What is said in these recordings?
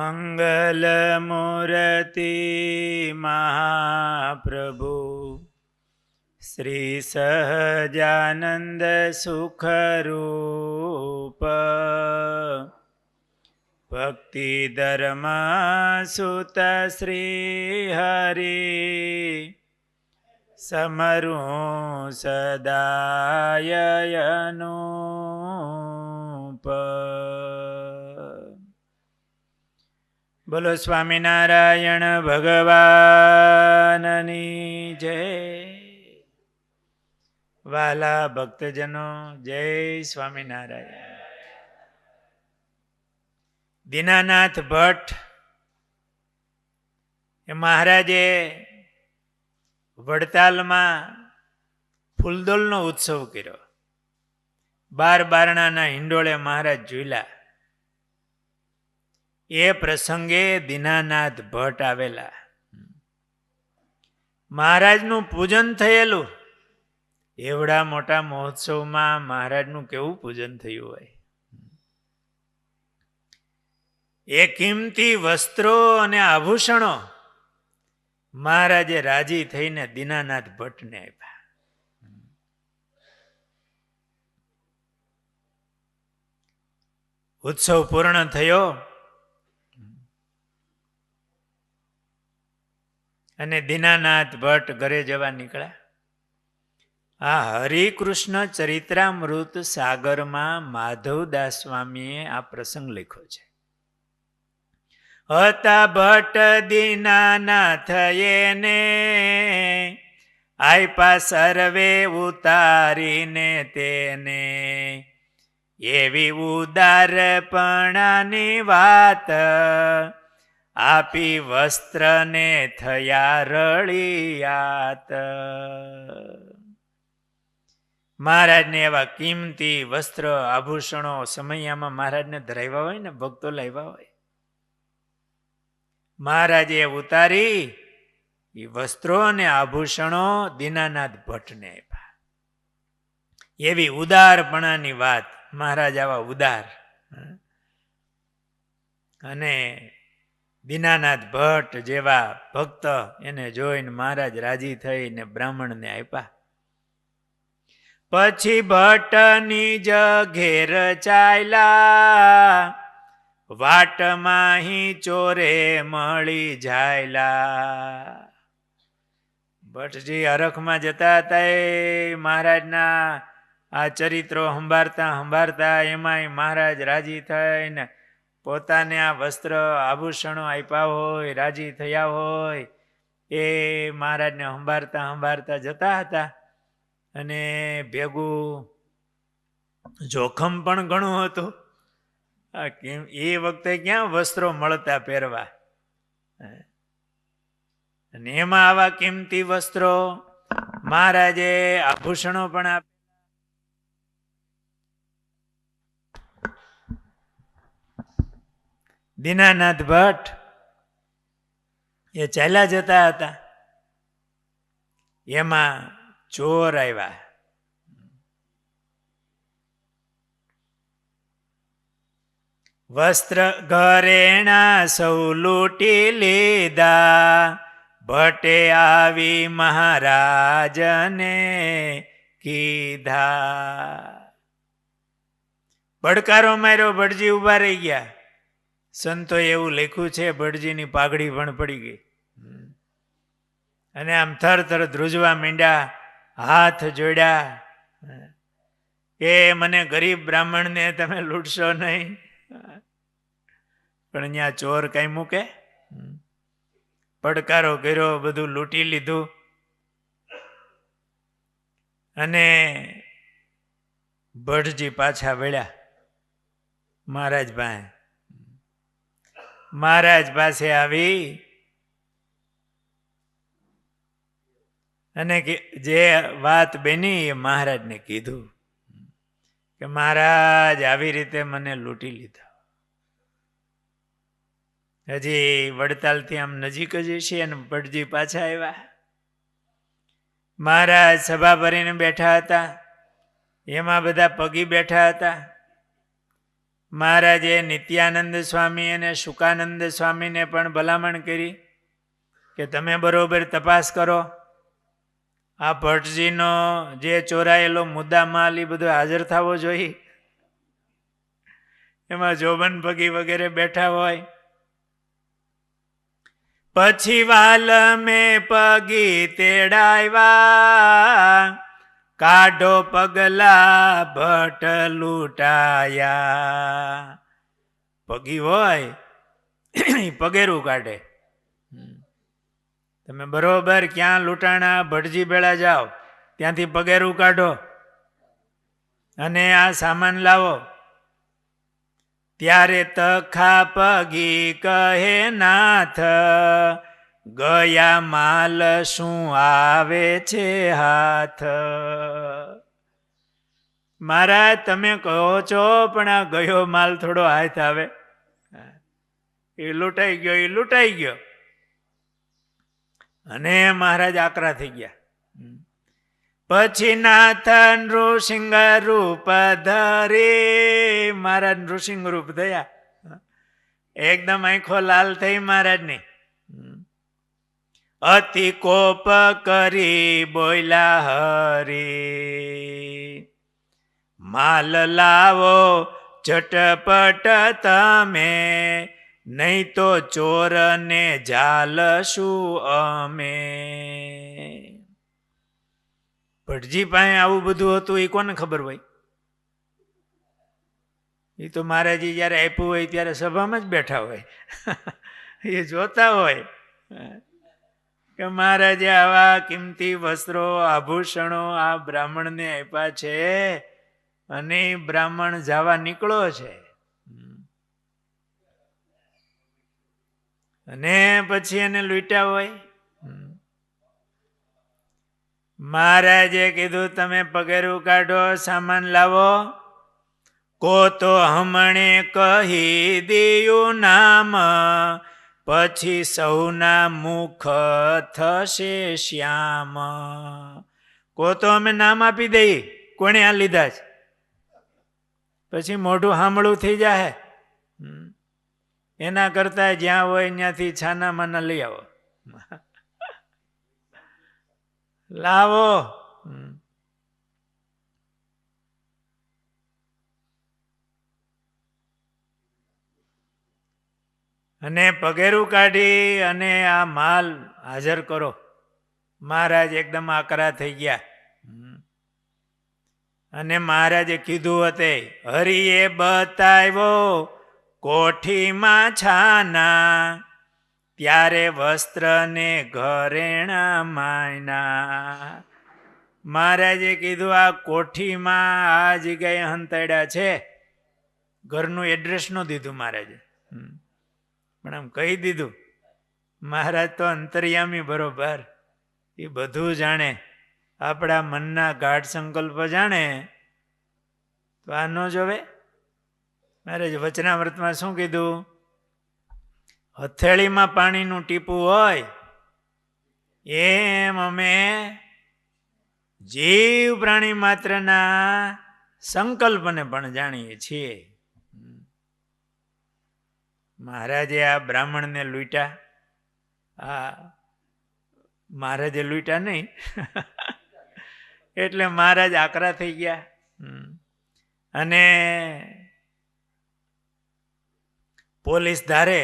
મંગલમૂર્તિ મહાપ્રભુ શ્રી સહજાનંદ સુખરૂપ ભક્તિ ધર્મ સુત શ્રી હરિ સમરું સદાય અનુપ. બોલો સ્વામિનારાયણ ભગવાનની જય. વાલા ભક્તજનો, જય સ્વામિનારાયણ. દીનાનાથ ભટ્ટ એ મહારાજે વડતાલમાં ફૂલદોલનો ઉત્સવ કર્યો. 12 બારણાના હિંડોળે મહારાજ ઝૂલ્યા. એ પ્રસંગે દીનાનાથ ભટ્ટ આવેલા. મહારાજનું પૂજન થયેલું. એવડા મોટા મહોત્સવમાં મહારાજનું કેવું પૂજન થયું હોય. એ કિંમતી વસ્ત્રો અને આભૂષણો મહારાજે રાજી થઈને દીનાનાથ ભટ્ટને આપ્યા. ઉત્સવ પૂર્ણ થયો અને દીનાનાથ ભટ્ટ ઘરે જવા નીકળ્યા. આ હરિકૃષ્ણ ચરિત્રામૃત સાગરમાં માધવદાસ સ્વામીએ આ પ્રસંગ લખ્યો છે. હતા ભટ્ટ દીનાનાથ એને આપ્યા સર્વે ઉતારીને તેને, એવી ઉદારપણાની વાત આપી વસ્ત્રને થયા રળિયાત. મહારાજને એવા કિંમતી વસ્ત્ર આભૂષણો સમયમાં મહારાજને ધરાવ્યા હોય ને, ભક્તો લાવ્યા હોય, મહારાજે ઉતારી એ વસ્ત્રો અને આભૂષણો દીનાનાથ ભટ્ટને આપ્યા. એવી ઉદારપણાની વાત. મહારાજ આવા ઉદાર. અને દીનાનાથ ભટ્ટ જેવા ભક્ત એને જોઈને મહારાજ રાજી થઈને બ્રાહ્મણને આપ્યા. પછી ભટ્ટની જ ઘેર ચાલ્યા, વાટમાં હી ચોરે મળી જાયલા. ભટ્ટજી હરખમાં જતા હતા. એ મહારાજના આ ચરિત્રો સંભાળતા એમાંય મહારાજ રાજી થઈને પોતાને આ વસ્ત્ર આભૂષણો આપ્યા હોય, રાજી થયા હોય, એ મહારાજને સંભાળતા જતા હતા. અને ભેગું જોખમ પણ ઘણું હતું. એ વખતે ક્યાં વસ્ત્રો મળતા પહેરવા, અને એમાં આવા કિંમતી વસ્ત્રો મહારાજે આભૂષણો પણ આપ્યા. દીનાનાથ ભટ્ટ એ ચાલ્યા જતા હતા. એમાં ચોર આવ્યા. વસ્ત્ર ઘરેણા સૌ લૂંટી લીધા, ભટ્ટે આવી મહારાજને કીધા. પડકારો માર્યો. ભટજી ઉભા રહી ગયા. સંતો એવું લખ્યું છે, ભટજીની પાઘડી પણ પડી ગઈ અને આમ થર ધ્રુજવા માંડ્યા. હાથ જોડ્યા કે મને ગરીબ બ્રાહ્મણને તમે લૂંટશો નહીં. પણ અહીંયા ચોર કઈ મૂકે? પડકારો કર્યો, બધું લૂંટી લીધું. અને ભટ્ટજી પાછા વળ્યા મહારાજ પાસે. મહારાજ પાસે આવી અને જે વાત બની એ મહારાજને કીધું કે મહારાજ આવી રીતે મને લૂંટી લીધા. હજી વડતાલથી આમ નજીક જ છે અને ભટ્ટજી પાછા આવ્યા. મહારાજ સભા ભરીને બેઠા હતા. એમાં બધા પગી બેઠા હતા. મહારાજે નિત્યાનંદ સ્વામી અને શુકાનંદ સ્વામીને પણ ભલામણ કરી કે તમે બરોબર તપાસ કરો. આ ભટ્ટજીનો જે ચોરાયેલો મુદ્દા માલ એ બધો હાજર થવો જોઈએ. એમાં જોબન ભગી વગેરે બેઠા હોય. પછી વાલ મેં પગી તેડાવ્યા, કાઢો પગલા ભટ્ટ લૂંટાયા. પગી હોય પગેરું કાઢે. તમે બરોબર ક્યાં લૂંટાણા ભટજી ભેળા જાઓ, ત્યાંથી પગેરું કાઢો અને આ સામાન લાવો. ત્યારે તખા પગી કહે નાથ, ગયા માલ શું આવે છે હાથ. મહારાજ તમે કહો છો પણ આ ગયો માલ થોડો હાથ આવે. એ લૂંટાઈ ગયો, એ લૂંટાઈ ગયો. અને મહારાજ આકરા થઈ ગયા. પછી નાથ નૃસિંહ રૂપ ધરે, મહારાજ નૃસિંહ રૂપ થયા. એકદમ આંખો લાલ થઈ મહારાજની. અતિ કોપ કરી બોલ્યા હરી, માલ લાવો ઝટપટ તમે, નહીં તો ચોરને ઝાલશું અમે. ભટજી પાસે આવું બધું હતું એ કોને ખબર હોય? એ તો મહારાજી જયારે આપ્યું હોય ત્યારે સભામાં જ બેઠા હોય. એ જોતા હોય કે મહારાજે આવા કિંમતી વસ્ત્રો આભૂષણો આ બ્રાહ્મણને આપ્યા છે અને બ્રાહ્મણ જવા નીકળો છે. અને પછી એને લૂંટ્યા હોય. મહારાજે કીધું તમે પગેરું કાઢો, સામાન લાવો. કો તો હમણે કહી દિયું નામ, પછી સૌના મુખ થશે શ્યામ. કો તો અમે નામ આપી દઈએ કોણે આ લીધા છે, પછી મોઢું સાંભળું થઈ જાય. એના કરતા જ્યાં હોય ત્યાંથી છાના માના લઈ આવો, લાવો. અને પગેરું કાઢી અને આ માલ હાજર કરો. મહારાજ એકદમ આકરા થઈ ગયા. અને મહારાજે કીધું હતે, હરિએ બતાવ્યો કોઠીમાં છાના, ત્યારે વસ્ત્રને ઘરેણા માયના. મહારાજે કીધું આ કોઠીમાં આ જગ્યાએ હંતાડ્યા છે. ઘરનું એડ્રેસ ન દીધું મહારાજે, પણ આમ કહી દીધું. મહારાજ તો અંતર્યામી બરોબર, એ બધું જાણે. આપણા મનના ગાઢ સંકલ્પ જાણે તો આ ન જોવે. મહારાજ વચનામૃતમાં શું કીધું? હથેળીમાં પાણીનું ટીપું હોય એમ અમે જીવ પ્રાણી માત્રના સંકલ્પને પણ જાણીએ છીએ. મહારાજે આ બ્રાહ્મણને લૂંટ્યા. આ મહારાજે લૂંટ્યા નહીં એટલે મહારાજ આકરા થઈ ગયા. અને પોલીસ ધારે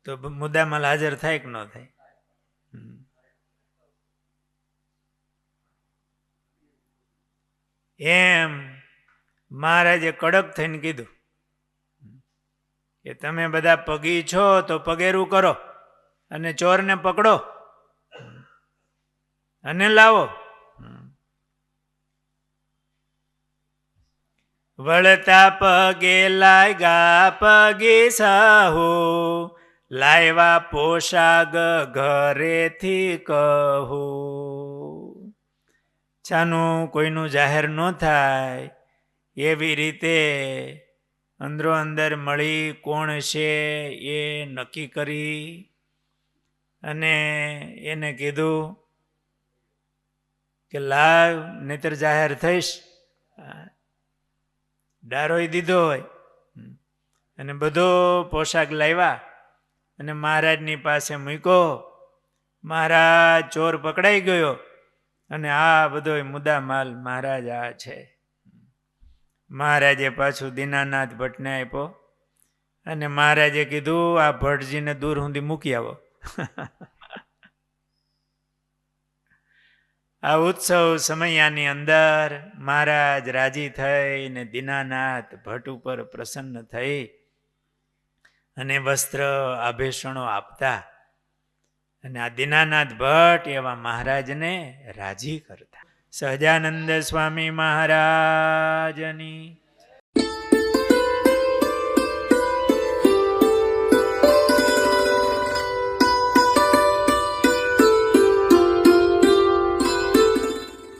તો મુદ્દામાલ હાજર થાય કે ન થાય? એમ મહારાજે કડક થઈને કીધું કે તમે બધા પગી છો તો પગેરું કરો અને ચોરને પકડો અને લાવો. વળતા પગે લાગ્યા પગી સહુ, લાવ્યા પોશાક ઘરેથી કહું. છાનું કોઈનું જાહેર ન થાય એવી રીતે અંદરો અંદર મળી કોણ છે એ નક્કી કરી અને એને કીધું કે લાવ નહીતર જાહેર થઈશ. ડારોય દીધો હોય અને બધો પોશાક લાવ્યા અને મહારાજની પાસે મૂક્યો. મહારાજ ચોર પકડાઈ ગયો અને આ બધો મુદ્દા માલ મહારાજ આ છે. મહારાજે પાછું દીનાનાથ ભટ્ટને આપ્યો અને મહારાજે કીધું આ ભટ્ટજીને દૂર સુધી મૂકી આવો. આ ઉત્સવ સમયાની અંદર મહારાજ રાજી થઈને દીનાનાથ ભટ્ટ ઉપર પ્રસન્ન થઈ અને વસ્ત્ર આભૂષણો આપતા અને આ દીનાનાથ ભટ્ટ એવા મહારાજને રાજી કરતા. સહજાનંદ સ્વામી મહારાજની